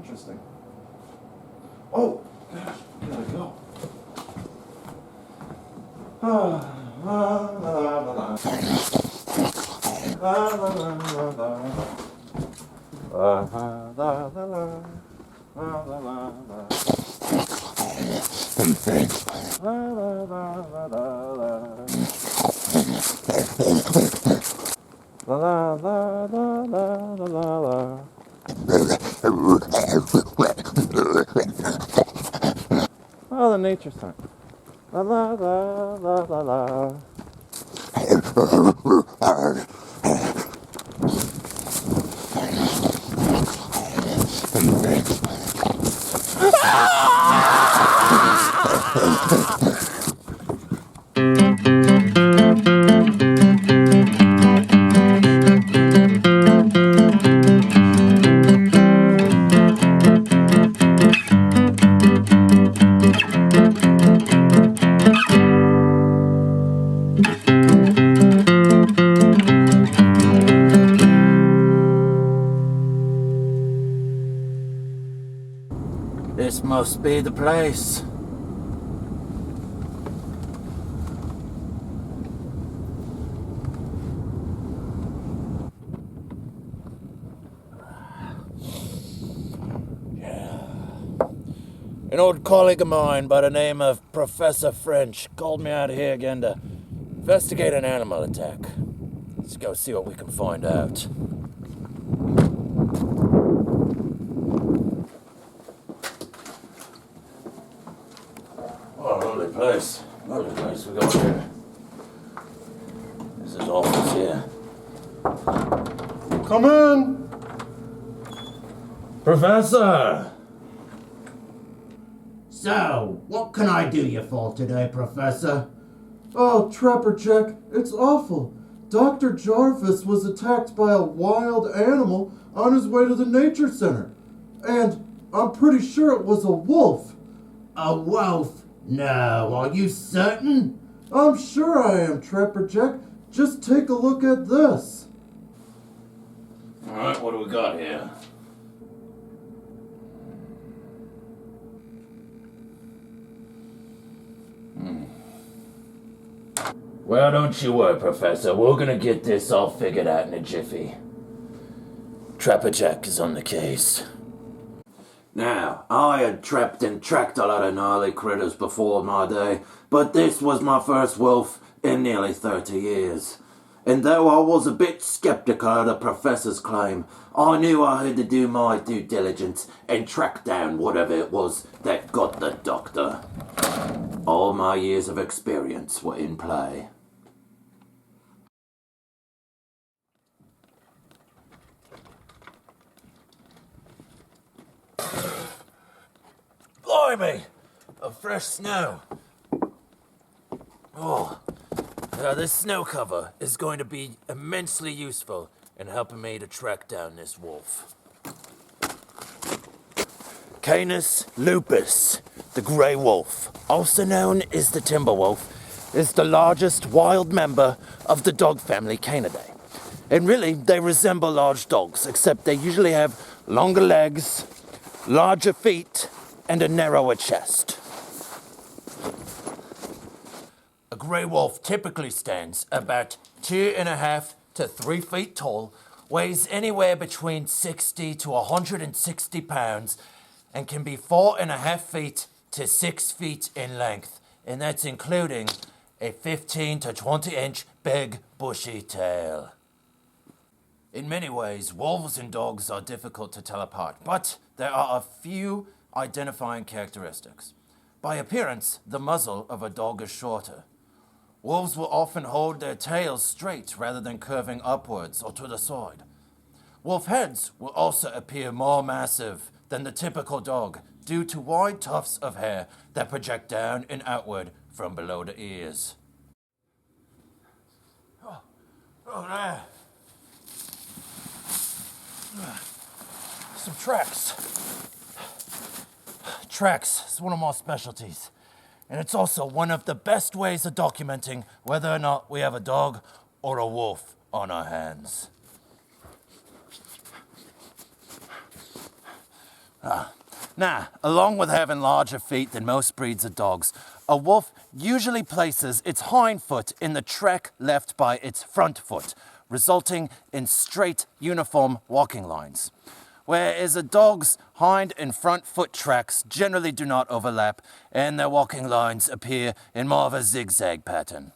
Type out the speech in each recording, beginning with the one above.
interesting. Oh, gosh, gotta go. Oh, the nature sign. La la la la la la. This must be the place. An old colleague of mine by the name of Professor French called me out here again to investigate an animal attack. Let's go see what we can find out. Oh, lovely place. Lovely place we got here. This is office here. Come in! Professor! So, what can I do you for today, Professor? Oh, Trapper Jack, it's awful. Dr. Jarvis was attacked by a wild animal on his way to the nature center. And I'm pretty sure it was a wolf. A wolf? No, are you certain? I'm sure I am, Trapper Jack. Just take a look at this. Alright, what do we got here? Well, don't you worry, Professor. We're gonna get this all figured out in a jiffy. Trapper Jack is on the case. Now, I had trapped and tracked a lot of gnarly critters before my day, but this was my first wolf in nearly 30 years. And though I was a bit skeptical of the Professor's claim, I knew I had to do my due diligence and track down whatever it was that got the doctor. All my years of experience were in play. Blimey! A fresh snow. Oh, this snow cover is going to be immensely useful in helping me to track down this wolf. Canis lupus, the grey wolf, also known as the Timberwolf, is the largest wild member of the dog family Canidae. And really, they resemble large dogs, except they usually have longer legs, larger feet, and a narrower chest. A grey wolf typically stands about 2.5 to 3 feet tall, weighs anywhere between 60 to 160 pounds, and can be 4.5 feet to 6 feet in length, and that's including a 15 to 20 inch big bushy tail. In many ways, wolves and dogs are difficult to tell apart, but there are a few identifying characteristics. By appearance, the muzzle of a dog is shorter. Wolves will often hold their tails straight rather than curving upwards or to the side. Wolf heads will also appear more massive than the typical dog due to wide tufts of hair that project down and outward from below the ears. Oh there. Some tracks. Tracks is one of my specialties, and it's also one of the best ways of documenting whether or not we have a dog or a wolf on our hands. Now, along with having larger feet than most breeds of dogs, a wolf usually places its hind foot in the track left by its front foot, resulting in straight, uniform walking lines. Whereas a dog's hind and front foot tracks generally do not overlap, and their walking lines appear in more of a zigzag pattern.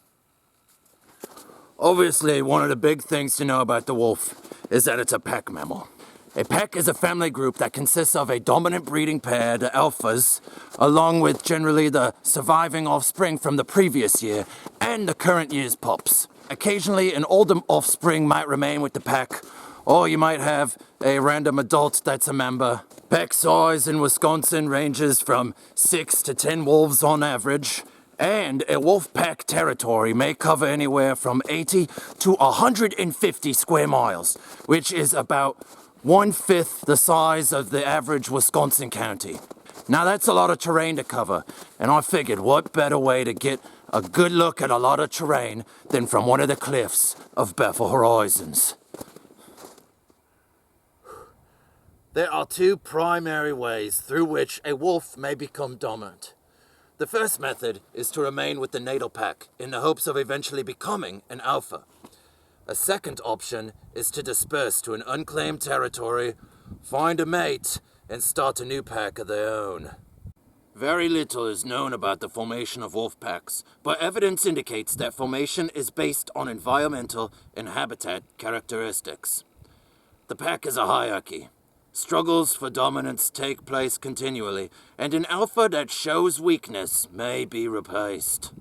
Obviously, one of the big things to know about the wolf is that it's a pack mammal. A pack is a family group that consists of a dominant breeding pair, the alphas, along with generally the surviving offspring from the previous year and the current year's pups. Occasionally, an older offspring might remain with the pack, or you might have a random adult that's a member. Pack size in Wisconsin ranges from 6 to 10 wolves on average, and a wolf pack territory may cover anywhere from 80 to 150 square miles, which is about 1/5 the size of the average Wisconsin county. Now that's a lot of terrain to cover, and I figured what better way to get a good look at a lot of terrain than from one of the cliffs of Bethel Horizons. There are two primary ways through which a wolf may become dominant. The first method is to remain with the natal pack in the hopes of eventually becoming an alpha. A second option is to disperse to an unclaimed territory, find a mate, and start a new pack of their own. Very little is known about the formation of wolf packs, but evidence indicates that formation is based on environmental and habitat characteristics. The pack is a hierarchy. Struggles for dominance take place continually, and an alpha that shows weakness may be replaced.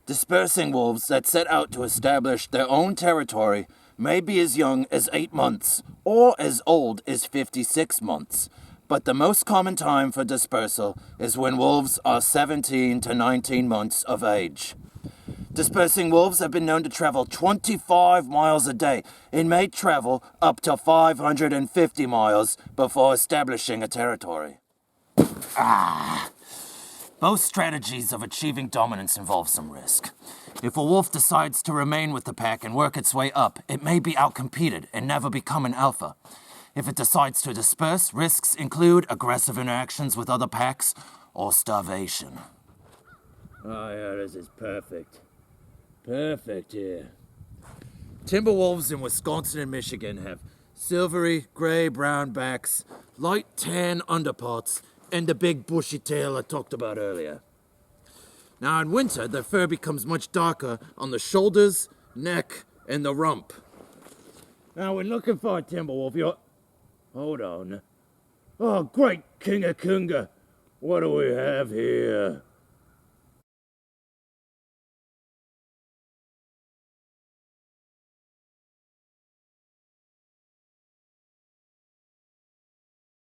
Dispersing wolves that set out to establish their own territory may be as young as 8 months or as old as 56 months, but the most common time for dispersal is when wolves are 17 to 19 months of age. Dispersing wolves have been known to travel 25 miles a day and may travel up to 550 miles before establishing a territory. Both strategies of achieving dominance involve some risk. If a wolf decides to remain with the pack and work its way up, it may be outcompeted and never become an alpha. If it decides to disperse, risks include aggressive interactions with other packs or starvation. Oh yeah, this is perfect. Perfect here. Timberwolves in Wisconsin and Michigan have silvery, gray-brown backs, light tan underparts, and the big bushy tail I talked about earlier. Now in winter, their fur becomes much darker on the shoulders, neck, and the rump. Now when looking for a Timberwolf, you're... Hold on. Oh, great King of Kunga. What do we have here?